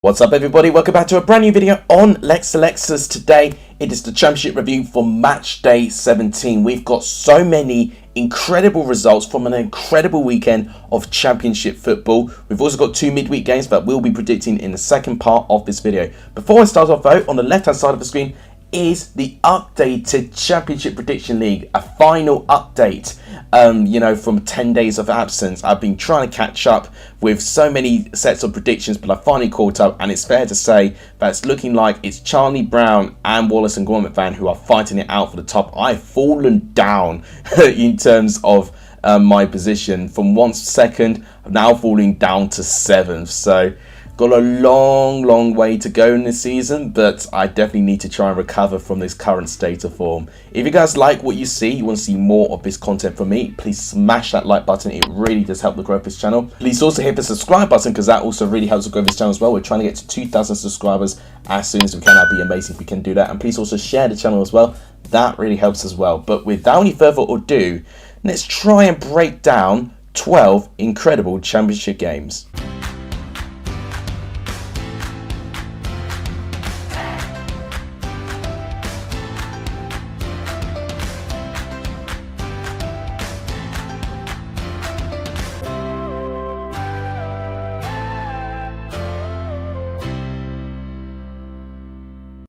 What's up everybody, welcome back to a brand new video on Lexalexus. Today it is the championship review for match day 17. We've got so many incredible results from an incredible weekend of championship football. We've also got two midweek games that we'll be predicting in the second part of this video. Before I start off though, on the left hand side of the screen is the updated Championship Prediction League, a final update. From 10 days of absence, I've been trying to catch up with so many sets of predictions, but I finally caught up, and it's fair to say that it's looking like it's Charlie Brown and Wallace and Gromit Van who are fighting it out for the top. I've fallen down in terms of my position from second, I'm now falling down to 7th. So got a long way to go in this season, but I definitely need to try and recover from this current state of form. If you guys like what you see, you want to see more of this content from me, please smash that like button. It really does help the growth of this channel. Please also hit the subscribe button, because that also really helps the growth of this channel as well. We're trying to get to 2,000 subscribers as soon as we can. That'd be amazing if we can do that. And please also share the channel as well. That really helps as well. But without any further ado, let's try and break down 12 incredible championship games.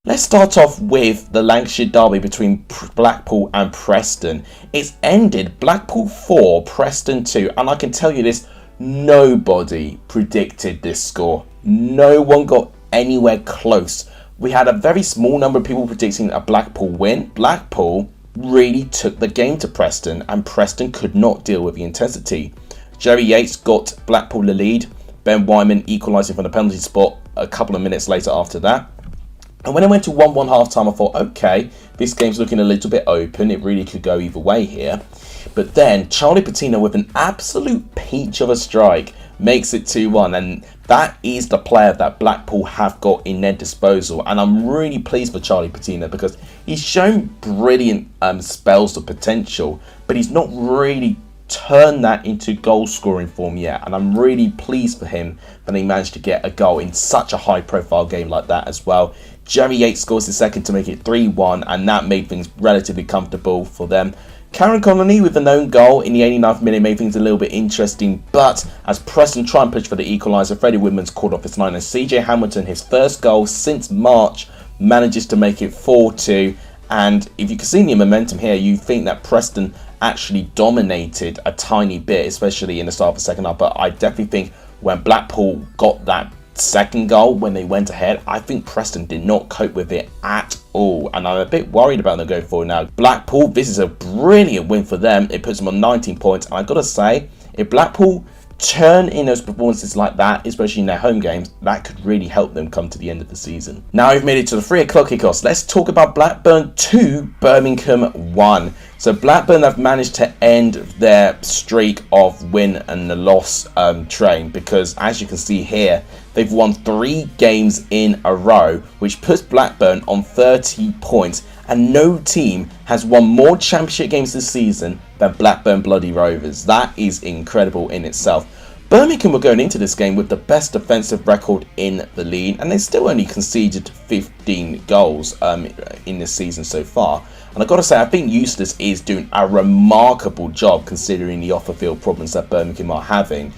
Let's start off with the Lancashire derby between Blackpool and Preston. It's ended Blackpool 4, Preston 2, and I can tell you this, nobody predicted this score. No one got anywhere close. We had a very small number of people predicting a Blackpool win. Blackpool really took the game to Preston, and Preston could not deal with the intensity. Jerry Yates got Blackpool the lead. Ben Wyman equalising from the penalty spot a couple of minutes later after that. And when I went to 1-1 half time, I thought, okay, this game's looking a little bit open. It really could go either way here. But then Charlie Patino, with an absolute peach of a strike, makes it 2-1. And that is the player that Blackpool have got in their disposal. And I'm really pleased for Charlie Patino, because he's shown brilliant spells of potential, but he's not really turned that into goal scoring form yet. And I'm really pleased for him that he managed to get a goal in such a high profile game like that as well. Jerry Yates scores the second to make it 3-1, and that made things relatively comfortable for them. Karen Connolly with an own goal in the 89th minute made things a little bit interesting, but as Preston try and push for the equaliser, Freddie Woodman's called off his line, and CJ Hamilton, his first goal since March, manages to make it 4-2. And if you can see the momentum here, you think that Preston actually dominated a tiny bit, especially in the start of the second half. But I definitely think when Blackpool got that second goal, when they went ahead, I think Preston did not cope with it at all, and I'm a bit worried about them going forward now. Blackpool, this is a brilliant win for them. It puts them on 19 points, and I've got to say, if Blackpool turn in those performances like that, especially in their home games, that could really help them come to the end of the season. Now we've made it to the 3 o'clock kickoffs. Let's talk about Blackburn 2, Birmingham 1. So Blackburn have managed to end their streak of win and the loss train, because as you can see here, they've won 3 games in a row, which puts Blackburn on 30 points. And no team has won more championship games this season than Blackburn Bloody Rovers. That is incredible in itself. Birmingham were going into this game with the best defensive record in the league, and they still only conceded 15 goals in this season so far. And I've got to say, I think Eustace is doing a remarkable job considering the off-the-field problems that Birmingham are having.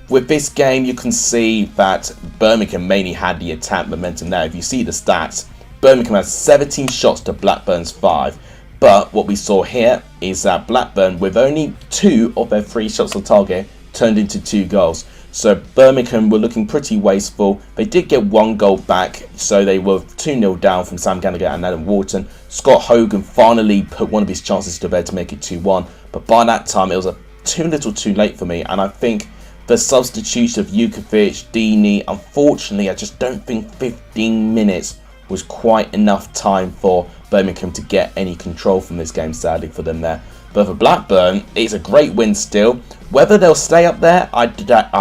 With this game, you can see that Birmingham mainly had the attack momentum now. If you see the stats, Birmingham has 17 shots to Blackburn's 5. But what we saw here is that Blackburn, with only 2 of their 3 shots on target, turned into 2 goals. So Birmingham were looking pretty wasteful. They did get 1 goal back, so they were 2-0 down from Sam Gallagher and Adam Wharton. Scott Hogan finally put one of his chances to bed to make it 2-1. But by that time, it was too little too late for me. And I think the substitution of Jukovic, Deeney, unfortunately, I just don't think 15 minutes was quite enough time for Birmingham to get any control from this game, sadly for them there. But for Blackburn, it's a great win still. Whether they'll stay up there, I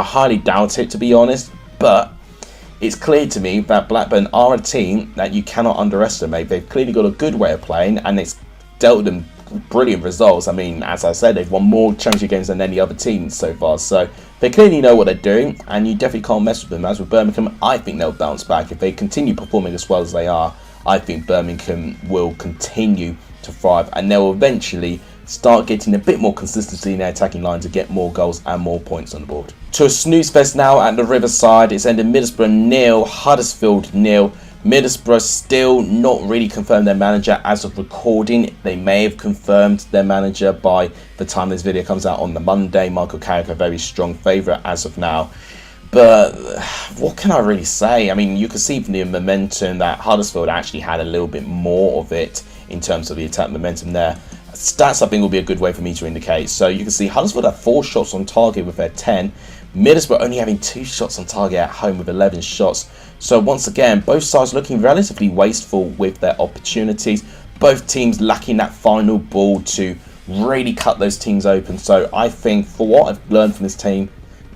highly doubt it, to be honest. But it's clear to me that Blackburn are a team that you cannot underestimate. They've clearly got a good way of playing, and it's dealt them brilliant results. I mean, as I said, they've won more championship games than any other team so far. So they clearly know what they're doing, and you definitely can't mess with them. As with Birmingham, I think they'll bounce back. If they continue performing as well as they are, I think Birmingham will continue to thrive, and they'll eventually start getting a bit more consistency in their attacking line to get more goals and more points on the board. To a snooze fest now at the Riverside. It's ended Middlesbrough 0, Huddersfield 0. Middlesbrough still not really confirmed their manager as of recording. They may have confirmed their manager by the time this video comes out on the Monday. Michael Carrick, a very strong favourite as of now. But what can I really say? I mean, you can see from the momentum that Huddersfield actually had a little bit more of it in terms of the attack momentum there. Stats, I think, will be a good way for me to indicate. So you can see Huddersfield had 4 shots on target with their 10. Middlesbrough only having 2 shots on target at home with 11 shots. So once again, both sides looking relatively wasteful with their opportunities. Both teams lacking that final ball to really cut those teams open. So I think, for what I've learned from this team,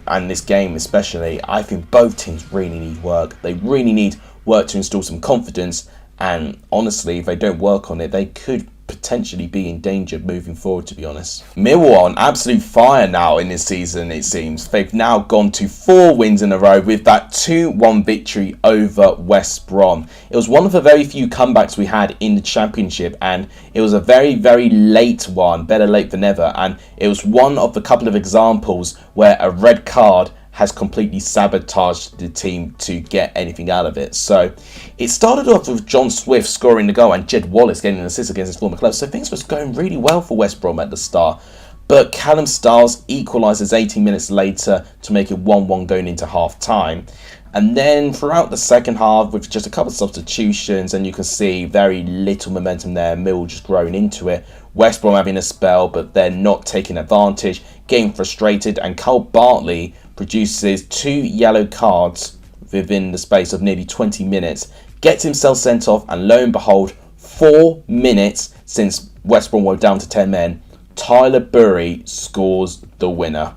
and this game especially, I think both teams really need work. They really need work to install some confidence. And honestly, if they don't work on it, they could potentially be in danger moving forward, to be honest. Millwall on absolute fire now in this season, it seems. They've now gone to 4 wins in a row with that 2-1 victory over West Brom. It was one of the very few comebacks we had in the Championship, and it was a very, very late one, better late than never, and it was one of the couple of examples where a red card has completely sabotaged the team to get anything out of it. So it started off with John Swift scoring the goal and Jed Wallace getting an assist against his former club. So things was going really well for West Brom at the start. But Callum Stiles equalises 18 minutes later to make it 1-1 going into half time. And then throughout the second half, with just a couple of substitutions, and you can see very little momentum there, Mill just growing into it. West Brom having a spell, but they're not taking advantage, getting frustrated, and Cole Bartley produces 2 yellow cards within the space of nearly 20 minutes, gets himself sent off, and lo and behold, 4 minutes since West Brom were down to 10 men, Tyler Burry scores the winner.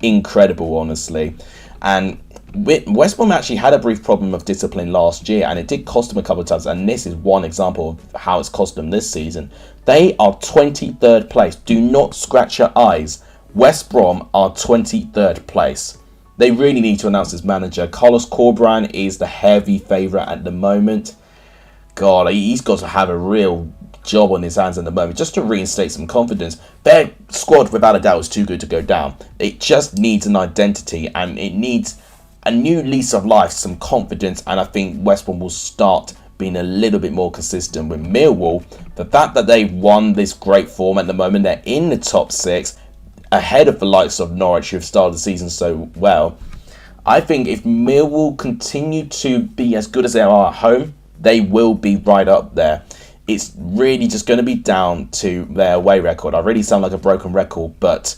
Incredible, honestly. And West Brom actually had a brief problem of discipline last year, and it did cost them a couple of times, and this is one example of how it's cost them this season. They are 23rd place. Do not scratch your eyes. West Brom are 23rd place. They really need to announce this manager. Carlos Corberán is the heavy favourite at the moment. God, he's got to have a real job on his hands at the moment just to reinstate some confidence. Their squad, without a doubt, is too good to go down. It just needs an identity, and it needs a new lease of life, some confidence, and I think West Brom will start being a little bit more consistent with Millwall. The fact that they've won this great form at the moment, they're in the top 6, ahead of the likes of Norwich, who have started the season so well. I think if Millwall continue to be as good as they are at home, they will be right up there. It's really just going to be down to their away record. I really sound like a broken record, but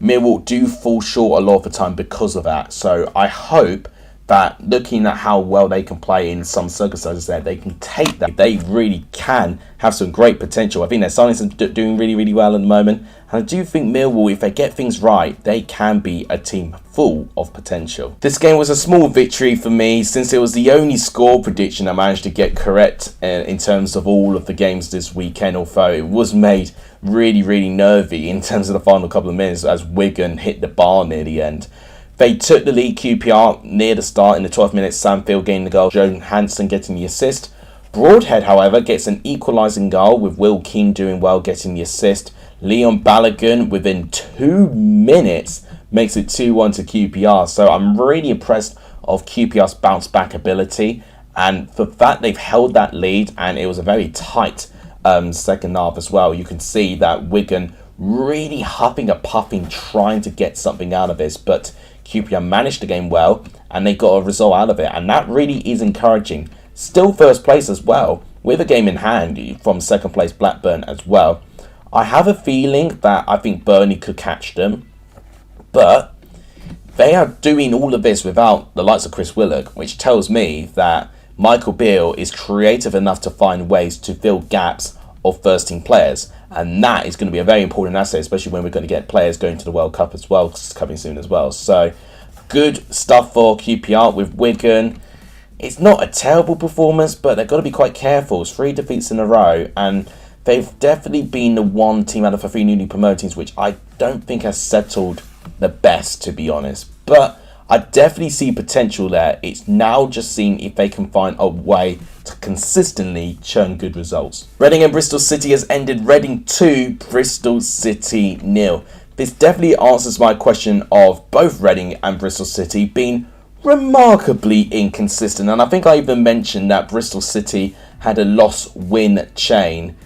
Millwall do fall short a lot of the time because of that. So I hope that, looking at how well they can play in some circumstances there, they can take that. They really can have some great potential. I think their signings are doing really, really well at the moment. And I do think Millwall, if they get things right, they can be a team full of potential. This game was a small victory for me, since it was the only score prediction I managed to get correct in terms of all of the games this weekend, although it was made really, really nervy in terms of the final couple of minutes as Wigan hit the bar near the end. They took the lead, QPR, near the start in the 12th minute. Sam Field getting the goal, Joe Hansen getting the assist. Broadhead, however, gets an equalising goal, with Will Keane doing well getting the assist. Leon Balogun, within 2 minutes, makes it 2-1 to QPR. So I'm really impressed of QPR's bounce back ability, and for that they've held that lead, and it was a very tight second half as well. You can see that Wigan really huffing and puffing, trying to get something out of this, but QPR managed the game well, and they got a result out of it, and that really is encouraging. Still first place as well, with a game in hand from second place Blackburn as well. I have a feeling that I think Burnley could catch them, but they are doing all of this without the likes of Chris Willock, which tells me that Michael Beale is creative enough to find ways to fill gaps of first team players, and that is going to be a very important asset, especially when we're going to get players going to the World Cup as well, coming soon as well. So good stuff for QPR. With Wigan, it's not a terrible performance, but they've got to be quite careful. It's 3 defeats in a row, and they've definitely been the one team out of the 3 newly promoted teams which I don't think has settled the best, to be honest. But I definitely see potential there. It's now just seeing if they can find a way to consistently churn good results. Reading and Bristol City has ended Reading 2, Bristol City 0. This definitely answers my question of both Reading and Bristol City being remarkably inconsistent. And I think I even mentioned that Bristol City had a loss-win chain.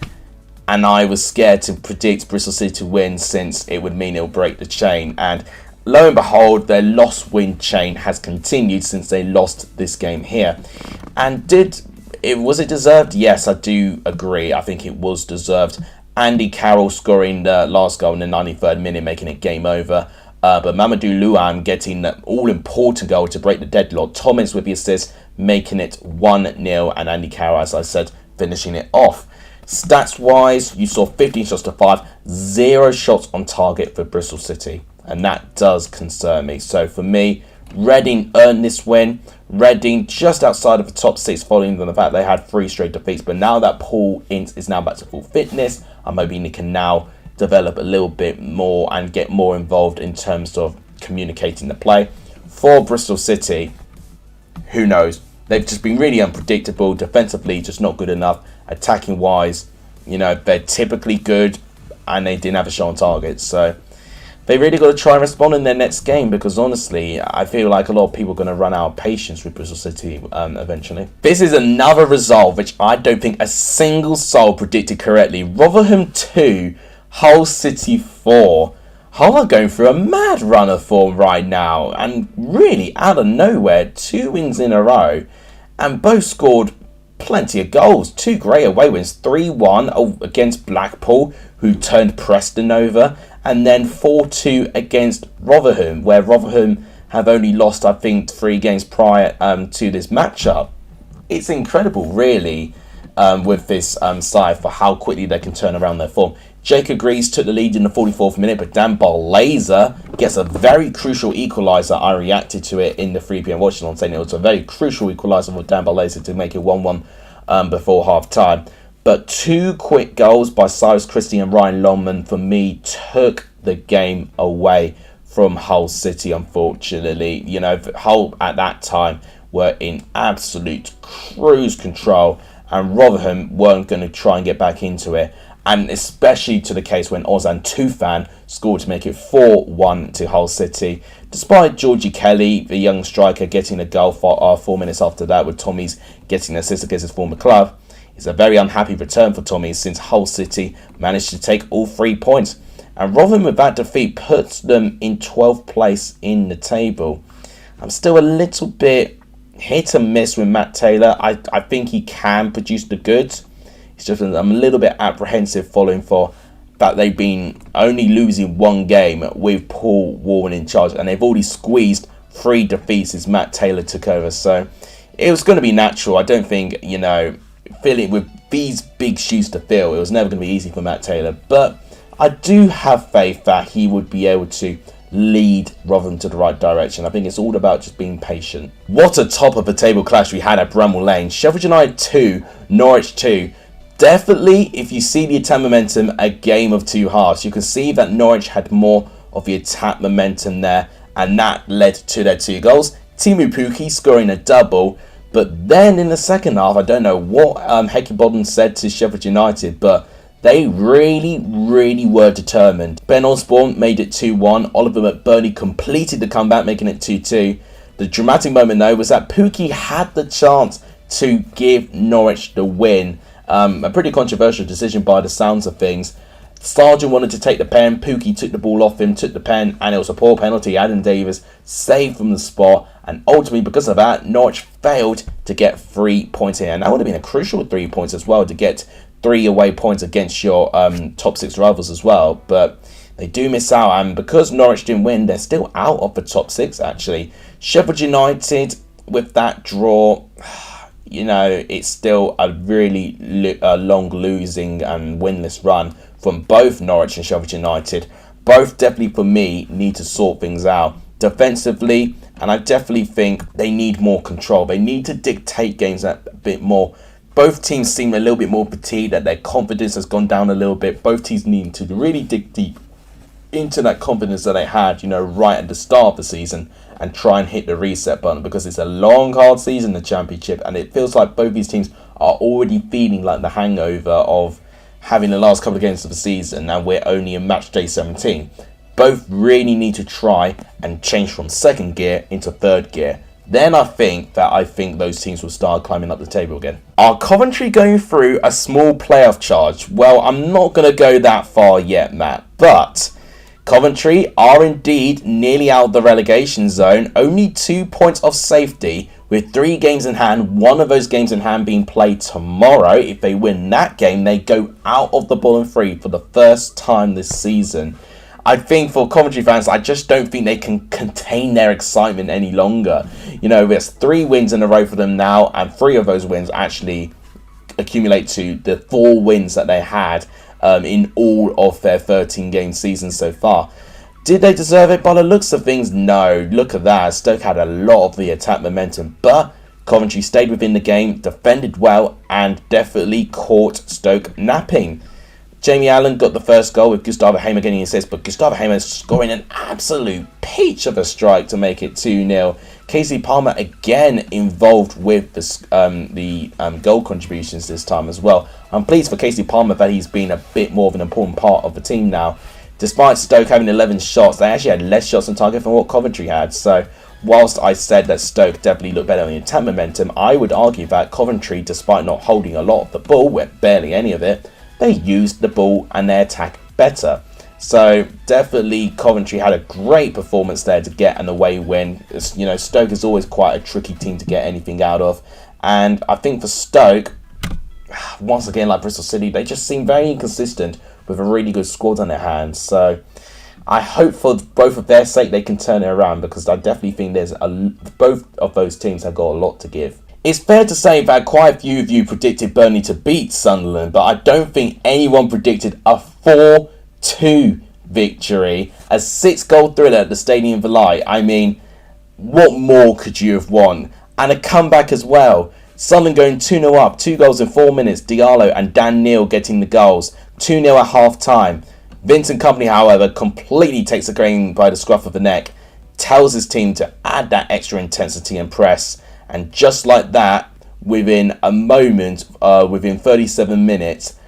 And I was scared to predict Bristol City to win since it would mean it'll break the chain. And lo and behold, their loss-win chain has continued since they lost this game here. And was it deserved? Yes, I do agree. I think it was deserved. Andy Carroll scoring the last goal in the 93rd minute, making it game over. But Mamadou Luan getting the all-important goal to break the deadlock. Thomas with the assist, making it 1-0. And Andy Carroll, as I said, finishing it off. Stats-wise, you saw 15 shots to 5. 0 shots on target for Bristol City. And that does concern me. So for me, Reading earned this win. Reading just outside of the top 6 following the fact they had 3 straight defeats. But now that Paul Ince is now back to full fitness, I'm hoping he can now develop a little bit more and get more involved in terms of communicating the play. For Bristol City, who knows? They've just been really unpredictable. Defensively, just not good enough. Attacking wise, they're typically good and they didn't have a shot on target. So they really got to try and respond in their next game, because honestly, I feel like a lot of people are going to run out of patience with Bristol City eventually. This is another result which I don't think a single soul predicted correctly. Rotherham 2, Hull City 4. Hull are going through a mad run of form right now, and really out of nowhere, 2 wins in a row, and both scored plenty of goals. 2 great away wins, 3-1 against Blackpool, who turned Preston over, and then 4-2 against Rotherham, where Rotherham have only lost, I think, 3 games prior to this matchup. It's incredible, really, with this side for how quickly they can turn around their form. Jacob Greaves took the lead in the 44th minute, but Dan Barlaser gets a very crucial equaliser. I reacted to it in the 3 p.m. watching on saying it was a very crucial equaliser for Dan Barlaser to make it 1-1 before half-time. But 2 quick goals by Cyrus Christie and Ryan Longman, for me, took the game away from Hull City, unfortunately. Hull at that time were in absolute cruise control, and Rotherham weren't going to try and get back into it. And especially to the case when Ozan Tufan scored to make it 4-1 to Hull City. Despite Georgie Kelly, the young striker, getting a goal for 4 minutes after that, with Tommy's getting an assist against his former club. It's a very unhappy return for Tommy, since Hull City managed to take all 3 points. And Rotherham, with that defeat, puts them in 12th place in the table. I'm still a little bit hit and miss with Matt Taylor. I think he can produce the goods. It's just I'm a little bit apprehensive following for that they've been only losing 1 game with Paul Warren in charge, and they've already squeezed 3 defeats as Matt Taylor took over. So it was going to be natural. I don't think, filling with these big shoes to fill, it was never going to be easy for Matt Taylor. But I do have faith that he would be able to lead Rotherham to the right direction. I think it's all about just being patient. What a top of the table clash we had at Bramall Lane. Sheffield United 2, Norwich 2. Definitely, if you see the attack momentum, a game of 2 halves. You can see that Norwich had more of the attack momentum there, and that led to their 2 goals. Timu Pukki scoring a double, but then in the second half, I don't know what Hecky Bodden said to Sheffield United, but they really, really were determined. Ben Osborne made it 2-1. Oliver McBurney completed the comeback, making it 2-2. The dramatic moment, though, was that Pukki had the chance to give Norwich the win. A pretty controversial decision by the sounds of things. Sargent wanted to take the pen. Pukki took the ball off him, took the pen, and it was a poor penalty. Adam Davis saved from the spot, and ultimately, because of that, Norwich failed to get 3 points here. And that would have been a crucial 3 points as well, to get 3 away points against your top 6 rivals as well. But they do miss out, and because Norwich didn't win, they're still out of the top 6 actually. Sheffield United, with that draw, it's still a really long losing and winless run from both Norwich and Sheffield United. Both definitely, for me, need to sort things out defensively, and I definitely think they need more control. They need to dictate games a bit more Both teams seem a little bit more fatigued, that their confidence has gone down a little bit. Both teams need to really dig deep into that confidence that they had, right at the start of the season, and try and hit the reset button, because it's a long, hard season, the Championship, and it feels like both these teams are already feeling like the hangover of having the last couple of games of the season, and we're only in match day 17. Both really need to try and change from second gear into third gear. Then I think those teams will start climbing up the table again. Are Coventry going through a small playoff charge? Well, I'm not going to go that far yet, Matt, but Coventry are indeed nearly out of the relegation zone, only 2 points of safety with 3 games in hand, one of those games in hand being played tomorrow. If they win that game, they go out of the bottom 3 for the first time this season. I think for Coventry fans, I just don't think they can contain their excitement any longer. There's 3 wins in a row for them now, and 3 of those wins actually accumulate to the 4 wins that they had in all of their 13-game season so far. Did they deserve it? By the looks of things, no. Look at that. Stoke had a lot of the attack momentum, but Coventry stayed within the game, defended well, and definitely caught Stoke napping. Jamie Allen got the first goal with Gustavo Hamer getting assist, but Gustavo Hamer scoring an absolute peach of a strike to make it 2-0. Casey Palmer again involved with the goal contributions this time as well. I'm pleased for Casey Palmer that he's been a bit more of an important part of the team now. Despite Stoke having 11 shots, they actually had less shots on target than what Coventry had. So whilst I said that Stoke definitely looked better on the attack momentum, I would argue that Coventry, despite not holding a lot of the ball, barely any of it, they used the ball and their attack better. So definitely Coventry had a great performance there to get an away win. Stoke is always quite a tricky team to get anything out of. And I think for Stoke, once again, like Bristol City, they just seem very inconsistent with a really good squad on their hands. So I hope for both of their sake they can turn it around, because I definitely think both of those teams have got a lot to give. It's fair to say that quite a few of you predicted Burnley to beat Sunderland, but I don't think anyone predicted a 4-2 victory, a 6-goal thriller at the Stadium of Light. I mean, what more could you have won? And a comeback as well. Sunderland going 2-0 up, 2 goals in 4 minutes. Diallo and Dan Neil getting the goals. 2-0 at half time. Vincent Kompany, however, completely takes the game by the scruff of the neck, tells his team to add that extra intensity and press. And just like that, within a moment, within 37 minutes,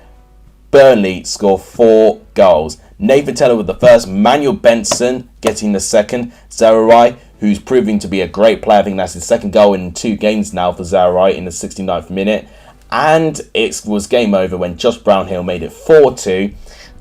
Burnley score 4 goals. Nathan Taylor with the first, Manuel Benson getting the second, Zaharai, who's proving to be a great player. I think that's his second goal in 2 games now for Zaharai in the 69th minute. And it was game over when Josh Brownhill made it 4-2.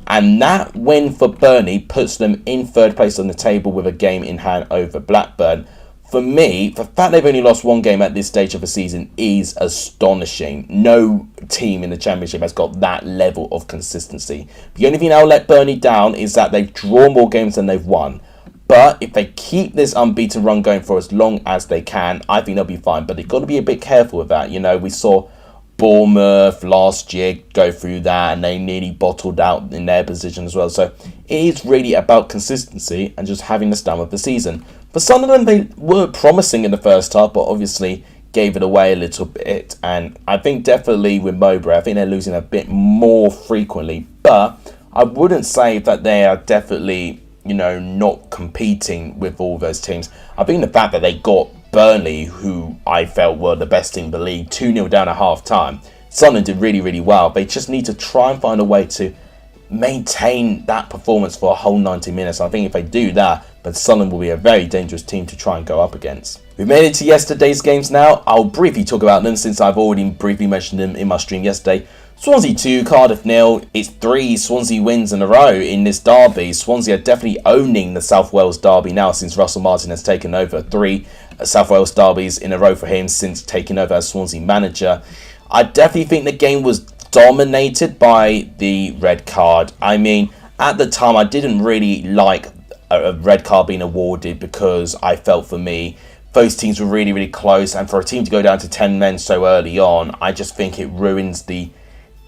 And that win for Burnley puts them in 3rd place on the table with a game in hand over Blackburn. For me, the fact they've only lost 1 game at this stage of the season is astonishing. No team in the Championship has got that level of consistency. The only thing that'll let Burnley down is that they've drawn more games than they've won. But if they keep this unbeaten run going for as long as they can, I think they'll be fine. But they've got to be a bit careful with that. We saw Bournemouth last year go through that, and they nearly bottled out in their position as well. So it is really about consistency and just having the stamina of the season. For Sunderland, they were promising in the first half, but obviously gave it away a little bit. And I think definitely with Mowbray, I think they're losing a bit more frequently. But I wouldn't say that they are definitely, not competing with all those teams. I think the fact that they got Burnley, who I felt were the best team in the league, 2-0 down at half time. Sunderland did really, really well. They just need to try and find a way to maintain that performance for a whole 90 minutes. I think if they do that, then Sunderland will be a very dangerous team to try and go up against. We've made it to yesterday's games now. I'll briefly talk about them since I've already briefly mentioned them in my stream yesterday. Swansea 2, Cardiff 0. It's 3 Swansea wins in a row in this derby. Swansea are definitely owning the South Wales derby now since Russell Martin has taken over. 3 South Wales derbies in a row for him since taking over as Swansea manager. I definitely think the game was dominated by the red card. I mean, at the time, I didn't really like a red card being awarded, because I felt, for me, those teams were really, really close. And for a team to go down to 10 men so early on, I just think it ruins the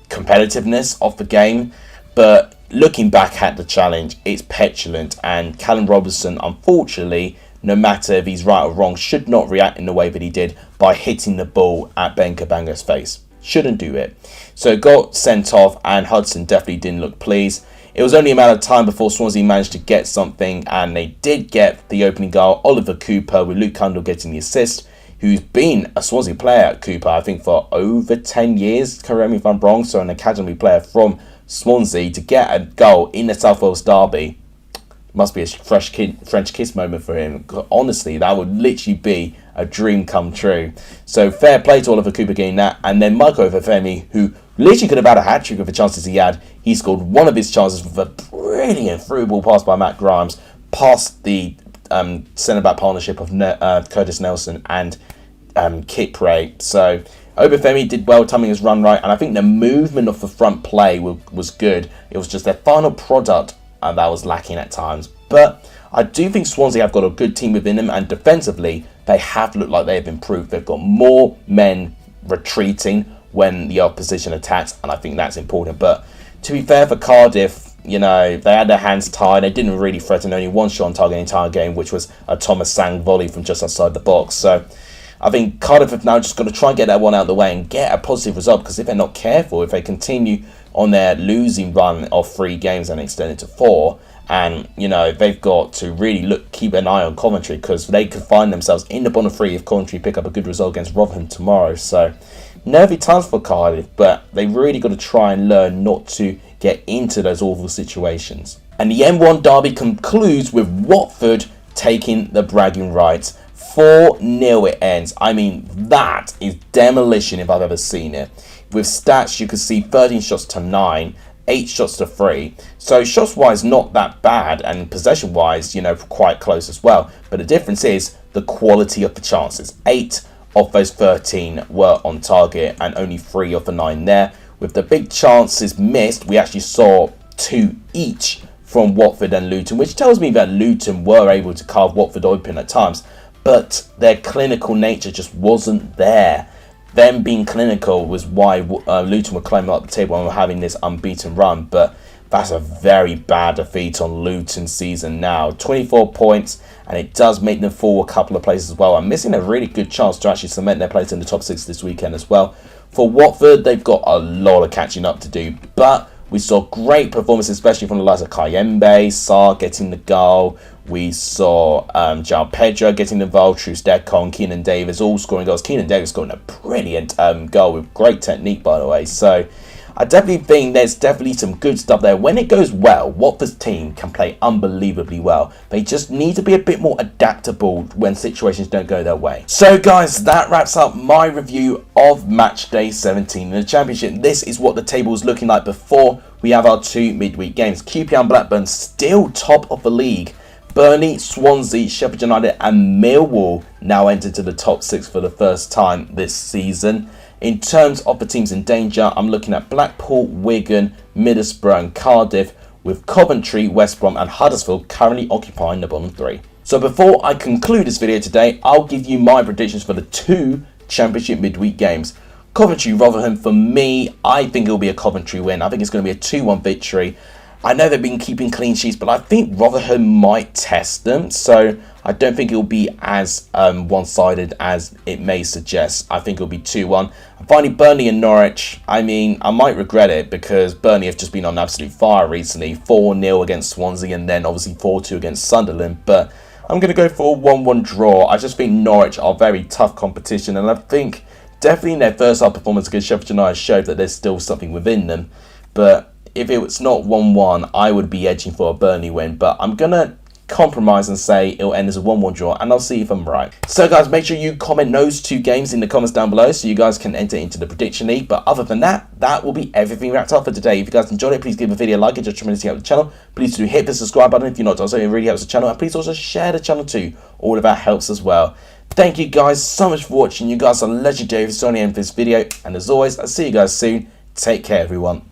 competitiveness of the game. But looking back at the challenge, it's petulant, and Callum Robinson, unfortunately, no matter if he's right or wrong, should not react in the way that he did by hitting the ball at Ben Cabanga's face. shouldn't do it. So it got sent off, and Hudson definitely didn't look pleased. It was only a matter of time before Swansea managed to get something, and they did get the opening goal. Oliver Cooper, with Luke Cundle getting the assist, who's been a Swansea player at Cooper, I think, for over 10 years, correct me if I'm wrong, so an academy player from Swansea, to get a goal in the South Wales derby. Must be a French kiss moment for him. Honestly, that would literally be a dream come true. So fair play to Oliver Cooper getting that. And then Marco Verfemi, who literally could have had a hat-trick with the chances he had. He scored one of his chances with a brilliant through ball pass by Matt Grimes, past the centre-back partnership of Curtis Nelson and Kit Ray. So Obafemi did well, timing his run right. And I think the movement of the front play was good. It was just their final product and that was lacking at times. But I do think Swansea have got a good team within them, and defensively they have looked like they have improved. They've got more men retreating when the opposition attacks, and I think that's important. But to be fair for Cardiff, you know, they had their hands tied. They didn't really threaten, only one shot on target the entire game, which was a Thomas Sang volley from just outside the box. So I think Cardiff have now just got to try and get that one out of the way and get a positive result, because if they're not careful, if they continue on their losing run of 3 games and extend it to 4, and you know, they've got to really keep an eye on Coventry, because they could find themselves in the bottom 3 if Coventry pick up a good result against Rotherham tomorrow. So nervy times for Cardiff, but they really got to try and learn not to get into those awful situations. And the M1 derby concludes with Watford taking the bragging rights. 4-0 it ends. I mean, that is demolition if I've ever seen it. With stats, you could see 13 shots to 9, 8 shots to 3. So shots wise, not that bad, and possession wise, you know, quite close as well. But the difference is the quality of the chances. 8 of those 13 were on target, and only 3 of the 9 there. With the big chances missed, we actually saw 2 each from Watford and Luton, which tells me that Luton were able to carve Watford open at times, but their clinical nature just wasn't there. Them being clinical was why Luton were climbing up the table and were having this unbeaten run, but that's a very bad defeat on Luton's season now. 24 points, and it does make them fall a couple of places as well, and missing a really good chance to actually cement their place in the top 6 this weekend as well. For Watford, they've got a lot of catching up to do, but we saw great performances, especially from the likes of Kayembe, Sarr getting the goal. We saw João Pedro getting involved, Truce Decon, Keenan Davis all scoring goals. Keenan Davis scoring a brilliant goal with great technique, by the way. So I definitely think there's definitely some good stuff there. When it goes well, Watford's team can play unbelievably well. They just need to be a bit more adaptable when situations don't go their way. So guys, that wraps up my review of match day 17 in the Championship. This is what the table is looking like before we have our 2 midweek games. QPR and Blackburn still top of the league. Burnley, Swansea, Sheffield United and Millwall now entered to the top 6 for the first time this season. In terms of the teams in danger, I'm looking at Blackpool, Wigan, Middlesbrough and Cardiff, with Coventry, West Brom and Huddersfield currently occupying the bottom 3. So before I conclude this video today, I'll give you my predictions for the 2 Championship midweek games. Coventry, Rotherham, for me, I think it'll be a Coventry win. I think it's going to be a 2-1 victory. I know they've been keeping clean sheets, but I think Rotherham might test them. So I don't think it'll be as one-sided as it may suggest. I think it'll be 2-1. And finally, Burnley and Norwich. I mean, I might regret it because Burnley have just been on absolute fire recently. 4-0 against Swansea and then obviously 4-2 against Sunderland. But I'm going to go for a 1-1 draw. I just think Norwich are very tough competition. And I think definitely in their first half performance against Sheffield United showed that there's still something within them. But if it was not 1-1, I would be edging for a Burnley win. But I'm going to compromise and say it'll end as a 1-1 draw, and I'll see if I'm right. So guys, make sure you comment those 2 games in the comments down below so you guys can enter into the prediction league. But other than that, that will be everything wrapped up for today. If you guys enjoyed it, please give the video a like. It just tremendously helps the channel. Please do hit the subscribe button if you're not done so. It really helps the channel. And please also share the channel too. All of that helps as well. Thank you guys so much for watching. You guys are legendary for joining in for this video. And as always, I'll see you guys soon. Take care, everyone.